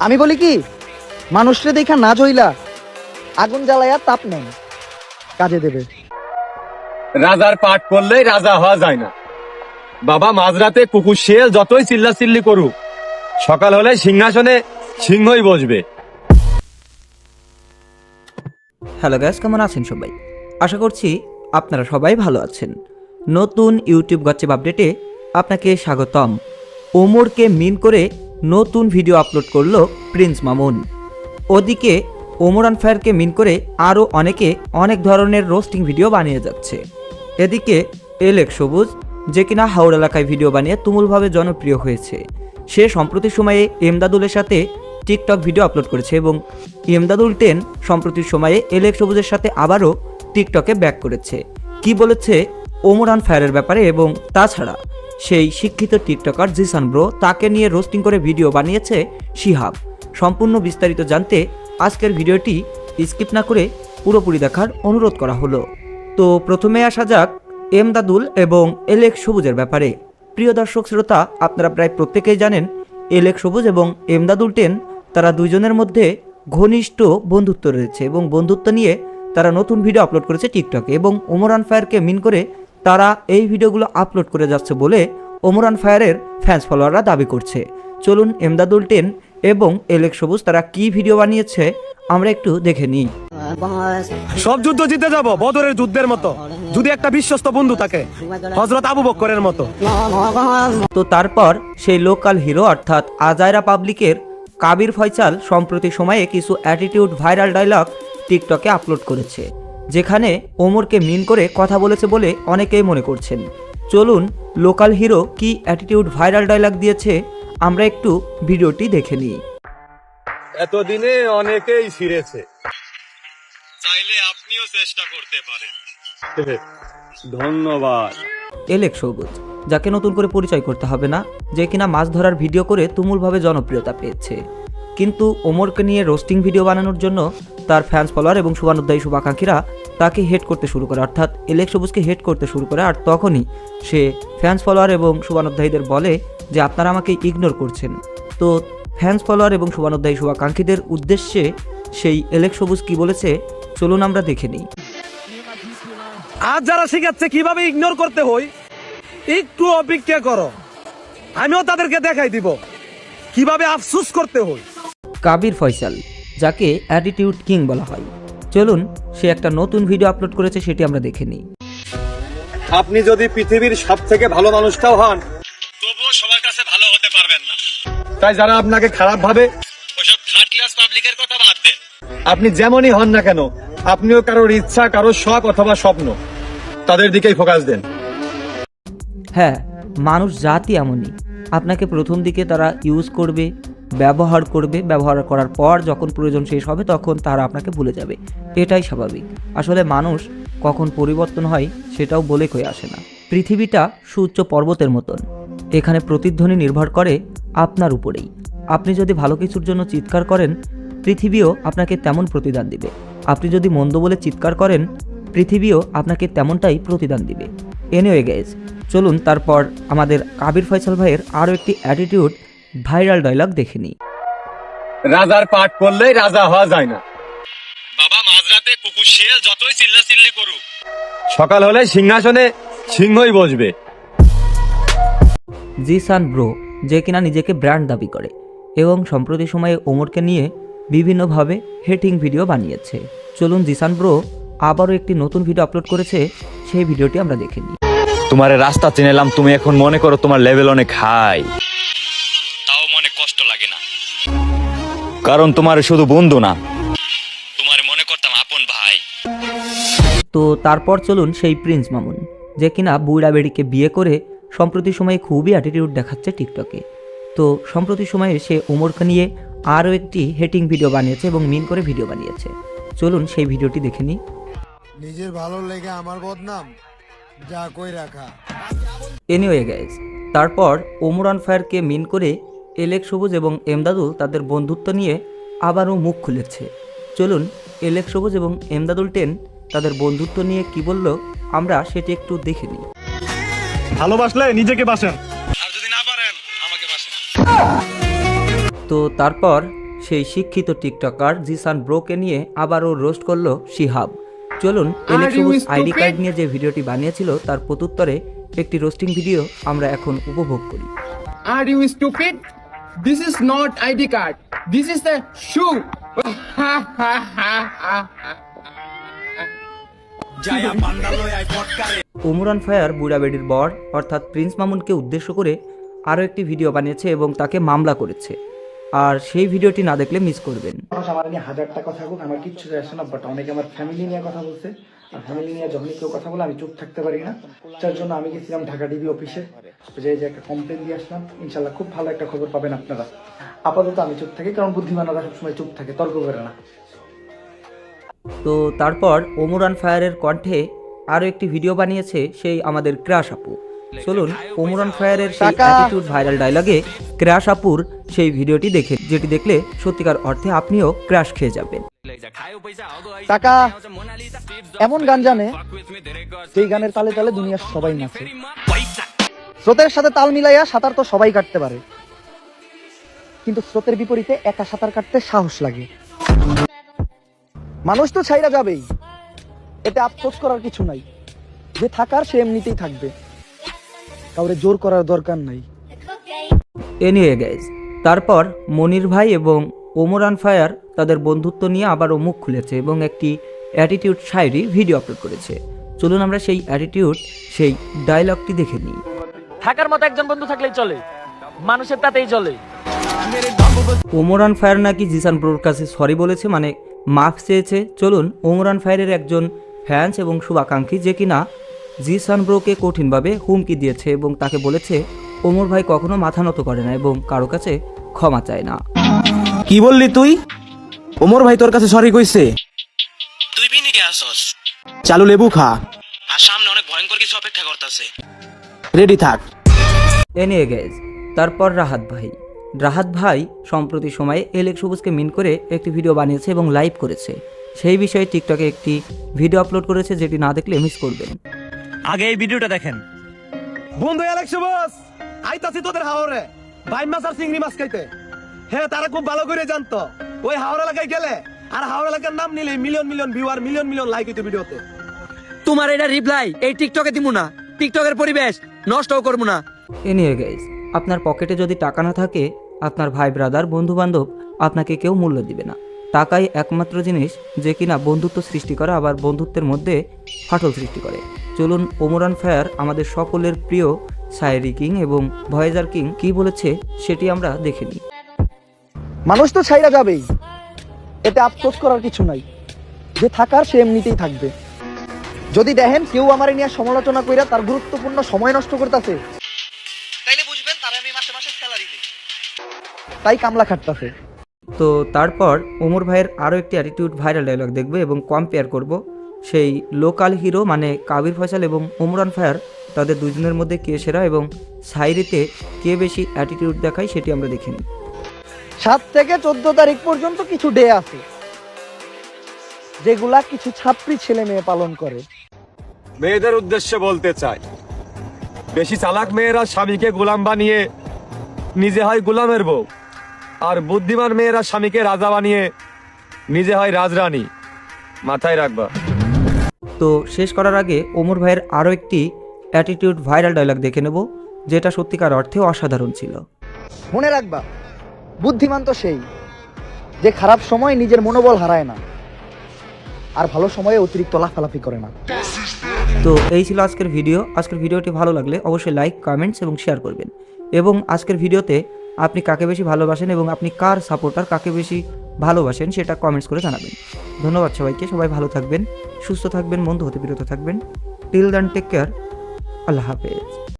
আমি বলি কি, মানুষরে দেখা না জইলা আগুন জ্বালায়া তাপ নেন, কাজে দেবে। রাজার পাঠ করলেই রাজা হওয়া যায় না বাবা। মাঝরাতে কুকুর শিয়াল যতই চিল্লা চিল্লি করুক, সকাল হলে সিংহাসনে সিংহই বসবে। হ্যালো গাইস, কেমন আছেন সবাই? আশা করছি আপনারা সবাই ভালো আছেন। নতুন ইউটিউব গচ্ছিপ আপডেটে আপনাকে স্বাগতম। ওমরকে মিন করে নতুন ভিডিও আপলোড করলো প্রিন্স মামুন। ওদিকে ওমর অন ফায়ারকে মিন করে আরও অনেকে অনেক ধরনের রোস্টিং ভিডিও বানিয়ে যাচ্ছে। এদিকে এলেক্স সবুজ, যে কিনা হাওড় এলাকায় ভিডিও বানিয়ে তুমুলভাবে জনপ্রিয় হয়েছে, সে সম্প্রতি সময়ে এমদাদুলের সাথে টিকটক ভিডিও আপলোড করেছে এবং এমদাদুল 10 সম্প্রতি সময়ে এলেক্স সবুজের সাথে আবারও টিকটকে ব্যাক করেছে। কি বলেছে ওমর অন ফায়ারের ব্যাপারে, এবং তাছাড়া সেই শিক্ষিত টিকটকার জিসান ব্রো, তাকে নিয়ে রোস্টিং করে ভিডিও বানিয়েছে শিহাব। সম্পূর্ণ বিস্তারিত জানতে আজকের ভিডিওটি স্কিপ না করে পুরোপুরি দেখার অনুরোধ করা হলো। তো প্রথমে আসা যাক এমদাদুল এবং এলেক্স সবুজের ব্যাপারে। প্রিয় দর্শক শ্রোতা, আপনারা প্রায় প্রত্যেকেই জানেন এলেক্স সবুজ এবং এমদাদুল 10 তারা দুইজনের মধ্যে ঘনিষ্ঠ বন্ধুত্ব রয়েছে এবং বন্ধুত্ব নিয়ে তারা নতুন ভিডিও আপলোড করেছে টিকটকে, এবং ওমর অন ফায়ারকে মিন করে তারা এই ভিডিওগুলো আপলোড করে যাচ্ছে বলে ওমর অন ফায়ারের ফ্যান্স ফলোয়াররা দাবি করছে। চলুন এমদাদুল 10 এবং এলেক্স সবুজ তারা কি ভিডিও বানিয়েছে আমরা একটু দেখে নিই। সব যুদ্ধ জিতে যাব বদরের যুদ্ধের মতো, যদি একটা বিশ্বস্ত বন্ধু থাকে, হযরত আবু বকরের মতো। তো তারপর সেই লোকাল হিরো অর্থাৎ আজাইরা পাবলিকের কাবির ফয়সাল সম্প্রতি সময়ে কিছু অ্যাটিটিউড ভাইরাল ডায়লগ টিকটকে আপলোড করেছে, যেখানে ওমরকে মিন করে কথা বলেছে বলে অনেকেই মনে করছেন। চলুন লোকাল হিরো কি অ্যাটিটিউড ভাইরাল ডায়লগ দিয়েছে আমরা একটু ভিডিওটি দেখে নিই। এতদিনে অনেকেই ছিঁড়েছে, চাইলে আপনিও চেষ্টা করতে পারেন। ধন্যবাদ। এলেক্স সবুজ, যাকে নতুন করে পরিচয় করতে হবে না, যে কিনা মাছ ধরার ভিডিও করে তুমুলভাবে জনপ্রিয়তা পেয়েছে, কিন্তু ওমরকে নিয়ে রোস্টিং ভিডিও বানানোর জন্য তার ফ্যান্স ফলোয়ার এবং শুভানুধ্যায়ী শুভাকাঙ্ক্ষীরা তাকে হেট করতে শুরু করে, অর্থাৎ এলেক্স সবুজকে হেট করতে শুরু করে। আর তখনই সে ফ্যান্স ফলোয়ার এবং শুভানুধ্যায়ীদের বলে যে আপনারা আমাকে ইগনোর করছেন। তো ফ্যান্স ফলোয়ার এবং শুভানুধ্যায়ী শুভাকাঙ্ক্ষীদের উদ্দেশ্যে সেই এলেক্স সবুজ কি বলেছে চলুন আমরা দেখে নিই। আজ যারা শিখাচ্ছে কিভাবে ইগনোর করতে হয়, একটু অপেক্ষা করো, আমিও তাদেরকে দেখাই দিব কিভাবে আফসোস করতে হয়। কাবির ফয়সাল, যাকে অ্যাটিটিউড কিং বলা হয়, চলুন সে একটা নতুন ভিডিও আপলোড করেছে, সেটি আমরা দেখে নিই। আপনি যদি পৃথিবীর সব থেকে ভালো মানুষটাও হন, তবুও সবার কাছে ভালো হতে পারবেন না। তাই যারা আপনাকে খারাপ ভাবে, ওসব থার্ড ক্লাস পাবলিকের কথা বাদ দেন। আপনি যেমনই হন না কেন, আপনিও কারোর ইচ্ছা, কারোর শখ অথবা স্বপ্ন, তাদের দিকেই ফোকাস দেন। হ্যাঁ, মানুষ জাতি এমনই, আপনাকে প্রথম দিকে তারা ইউজ করবে, ব্যবহার করবে, ব্যবহার করার পর যখন প্রয়োজন শেষ হবে তখন তারা আপনাকে ভুলে যাবে, এটাই স্বাভাবিক। আসলে মানুষ কখন পরিবর্তন হয় সেটাও বলে কয়ে আসে না। পৃথিবীটা সুউচ্চ পর্বতের মতন, এখানে প্রতিধ্বনি নির্ভর করে আপনার উপরেই। আপনি যদি ভালো কিছুর জন্য চিৎকার করেন, পৃথিবীও আপনাকে তেমন প্রতিদান দিবে। আপনি যদি মন্দ বলে চিৎকার করেন, পৃথিবীও আপনাকে তেমনটাই প্রতিদান দিবে। এনিওয়ে গাইস, চলুন তারপর আমাদের কাবির ফয়সাল ভাইয়ের আরও একটি অ্যাটিটিউড ভাইরাল ডায়লগ দেখে নিই। রাজার পাঠ করলেই রাজা হওয়া যায় না বাবা। মাঝরাতে কুকুর শিয়াল যতই চিল্লা চিল্লি করুক, সকাল হলে সিংহাসনে সিংহই বসবে। জিসান ব্রো, যে কিনা নিজেকে ব্র্যান্ড দাবি করে এবং সম্প্রতি সময়ে ওমরকে নিয়ে বিভিন্নভাবে হেটিং ভিডিও বানিয়েছে। চলুন জিসান ব্রো আবারও একটি নতুন ভিডিও আপলোড করেছে, সেই ভিডিওটি আমরা দেখে নিই। তোমার রাস্তা চিনেলাম, তুমি এখন মনে করো তোমার লেভেল অনেক হাই, তাও মনে কষ্ট লাগে না, কারণ তোমার শুধু বন্ধু না, তোমার মনে করতাম আপন ভাই। তো তারপর চলুন সেই প্রিন্স মামুন, যে কিনা বুইড়া বেড়িকে বিয়ে করে সম্প্রতি সময়ে খুবই অ্যাটিটিউড দেখাচ্ছে টিকটকে। তো সম্প্রতি সময়ে সে ওমরকে নিয়ে আরও একটি হেটিং ভিডিও বানিয়েছে এবং মিন করে ভিডিও বানিয়েছে। চলুন সেই ভিডিওটি দেখে নিই। নিজের ভালো লেগে আমার বদনাম যা কই রাখা। এনিওয়ে গাইজ, তারপর ওমর অন ফায়ারকে মিন করে এলেক্স সবুজ এবং এমদাদুল তাদের বন্ধুত্ব নিয়ে আবারও মুখ খুলেছে। চলুন এলেক্স সবুজ এবং এমদাদুল 10 তাদের বন্ধুত্ব নিয়ে কি বলল আমরা সেটি একটু দেখে নিই। ভালোবাসলে নিজেকে বাসেন, আর যদি না পারেন আমাকে বাসেন। তো তারপর সেই শিক্ষিত টিকটকার জিসান ব্রোকে নিয়ে আবারও রোস্ট করলো শিহাব। চলুন এলেক্স সবুজ আইডি কার্ড নিয়ে যে ভিডিওটি বানিয়েছিল তার প্রত্যুত্তরে একটি রোস্টিং ভিডিও আমরা এখন উপভোগ করি। Are you stupid? This is not ID card. This is the shoe. Omran fire বুড়া বেডির বর অর্থাৎ প্রিন্স মামুনকে উদ্দেশ্য করে আরও একটি ভিডিও বানিয়েছে এবং তাকে মামলা করেছে। আর সেই ভিডিওটি না দেখলে মিস করবেন। মানুষ আমার নিয়ে হাজারটা কথা বলুক, আমার কিচ্ছু যায় আসে না, বাট অনেকে আমার ফ্যামিলি নিয়ে কথা বলছে। আর ফ্যামিলি নিয়ে যখনই কেউ কথা বলে আমি চুপ থাকতে পারি না। যার জন্য আমি গেছিলাম ঢাকা ডিবি অফিসে, যে একটা কমপ্লেন দিয়ে আসলাম। ইনশাল্লাহ খুব ভালো একটা খবর পাবেন আপনারা। আপাতত আমি চুপ থাকি, কারণ বুদ্ধিমানরা সবসময় চুপ থাকে, তর্ক করে না। তো তারপর ওমরান ফায়ারের কণ্ঠে আরও একটি ভিডিও বানিয়েছে সেই আমাদের ক্রাশ আপু। চলুন ওমরান ফায়ারের সেই অ্যাটিটিউড ভাইরাল ডায়লগে ক্রাশ আপুর সেই ভিডিওটি দেখে, যেটি দেখলে সত্যিকার অর্থে আপনিও ক্রাশ খেয়ে যাবেন। টাকা এমন গান জানে যেই গানের তালে তালে দুনিয়ার সবাই নাচে। স্রোতের সাথে তাল মিলাইয়া সাঁতার তো সবাই কাটতে পারে, কিন্তু স্রোতের বিপরীতে একা সাঁতার কাটতে সাহস লাগে। মানুষ তো ছাইরা যাবেই, এতে আফসোস করার কিছু নাই। যে থাকার সে এমনিতেই থাকবে, কাউরে জোর করার দরকার নাই। এনিওয়ে গাইজ, তারপর মনির ভাই এবং ওমরান ফায়ার তাদের বন্ধুত্ব নিয়ে আবারও মুখ খুলেছে এবং একটি অ্যাটিটিউড শায়রি ভিডিও আপলোড করেছে। চলুন আমরা সেই অ্যাটিটিউড সেই ডায়লগটি দেখে নিই। থাকার মতো একজন বন্ধু থাকলেই চলে, মানুষের তাতেই চলে। ওমরান ফায়ার নাকি জিসান ব্রোর কাছে সরি বলেছে, মানে মাফ চেয়েছে। চলুন ওমরান ফায়ারের একজন ফ্যান্স এবং শুভাকাঙ্ক্ষী, যে কিনা জিসান ব্রোকে কঠিনভাবে হুমকি দিয়েছে এবং তাকে বলেছে ওমর ভাই কখনো মাথা নত করে না এবং কারো কাছে ক্ষমা চায় না। কি বললি তুই? ওমর ভাই তোর কাছে সরি কইছে? তুই বিনিকে আসস চালু লেবু খা, আর সামনে অনেক ভয়ঙ্কর কিছু অপেক্ষা করতেছে। রেডি থাক। এনিয়ে গেজ, তারপর রাহাত ভাই সম্প্রতি সময়ে এলেক্স সবুজকে মিন করে একটি ভিডিও বানিয়েছে এবং লাইভ করেছে। সেই বিষয়ে টিকটকে একটি ভিডিও আপলোড করেছে, যেটি না দেখলে মিস করবেন। আগে এই ভিডিওটা দেখেন। বন্ধু এলেক্স বস আইতাছি তোদের হাওরে বাইম মাছ আর চিংড়ি মাছ খাইতে। হ্যাঁ, তারা খুব ভালো করে জানতো ওই হাওড়া এলাকায় গেলে আর হাওড়া এলাকার নাম নিলে মিলিয়ন মিলিয়ন ভিউ আর মিলিয়ন মিলিয়ন লাইক হইতো ভিডিওতে। তোমার এটা রিপ্লাই এই টিকটকে দিমু না, টিকটকের পরিবেশ নষ্টও করবো না। এনিয়ে গাইজ, আপনার পকেটে যদি টাকা না থাকে, আপনার ভাই ব্রাদার বন্ধু বান্ধব আপনাকে কেউ মূল্য দিবে না। টাকাই একমাত্র জিনিস যে কিনা বন্ধুত্ব সৃষ্টি করে, আবার বন্ধুত্বের মধ্যে ফাটল সৃষ্টি করে। চলুন ওমরান ফায়ার আমাদের সকলের প্রিয় শায়েরি কিং এবং ভয়েজার কিং কি বলেছে সেটি আমরা দেখে নিই। মানুষ তো ছাইরা যাবেই, এতে আফসোস করার কিছু নাই। যে থাকার সে এমনিতেই থাকবে। যদি দেখেন কেউ আমারে নিয়ে সমালোচনা কইরা তার গুরুত্বপূর্ণ সময় নষ্ট করতেছে, তাইলে বুঝবেন তারে আমি মাসে মাসে স্যালারি দেই, তাই কামলা খাটতাছে। তো তারপর ওমর ভাইয়ের আরও একটি অ্যাটিটিউড ভাইরাল ডায়লগ দেখবে এবং কম্পেয়ার করব সেই লোকাল হিরো মানে কাবির ফয়সাল এবং ওমরান ফায়ার, তাদের দুজনের মধ্যে কে সেরা এবং শায়রিতে কে বেশি অ্যাটিটিউড দেখায় সেটি আমরা দেখে নিই। 7 থেকে 14 তারিখ পর্যন্ত কিছু ডে আছে যেগুলা কিছু ছাত্রী ছেলে মেয়ে পালন করে। মেয়েদের উদ্দেশ্যে বলতে চাই, বেশি চালাক মেয়েরা স্বামীকে গোলাম বানিয়ে নিজে হয় গোলামের বউ, আর বুদ্ধিমান মেয়েরা স্বামীকে রাজা বানিয়ে নিজে হয় রাজরানী। মাথায় রাখবা। তো শেষ করার আগে ওমর ভাইয়ের আরও একটি অ্যাটিটিউড ভাইরাল ডায়লগ দেখে নেব, যেটা সত্যিকার অর্থে অসাধারণ ছিল। মনে রাখবা, বুদ্ধিমান তো সেই যে খারাপ সময় নিজের মনোবল হারায় না, আর ভালো সময়ে অতিরিক্ত লাফালাফি করে না। তো এই ছিল আজকের ভিডিও। আজকের ভিডিওটি ভালো লাগলে অবশ্যই লাইক, কমেন্টস এবং শেয়ার করবেন। এবং আজকের ভিডিওতে আপনি কাকে বেশি ভালোবাসেন এবং আপনি কার সাপোর্টার, কাকে বেশি ভালোবাসেন সেটা কমেন্টস করে জানাবেন। ধন্যবাদ সবাইকে। সবাই ভালো থাকবেন, সুস্থ থাকবেন, বন্ধু হতে বিরত থাকবেন। Till then take care. আল্লাহ হাফেজ।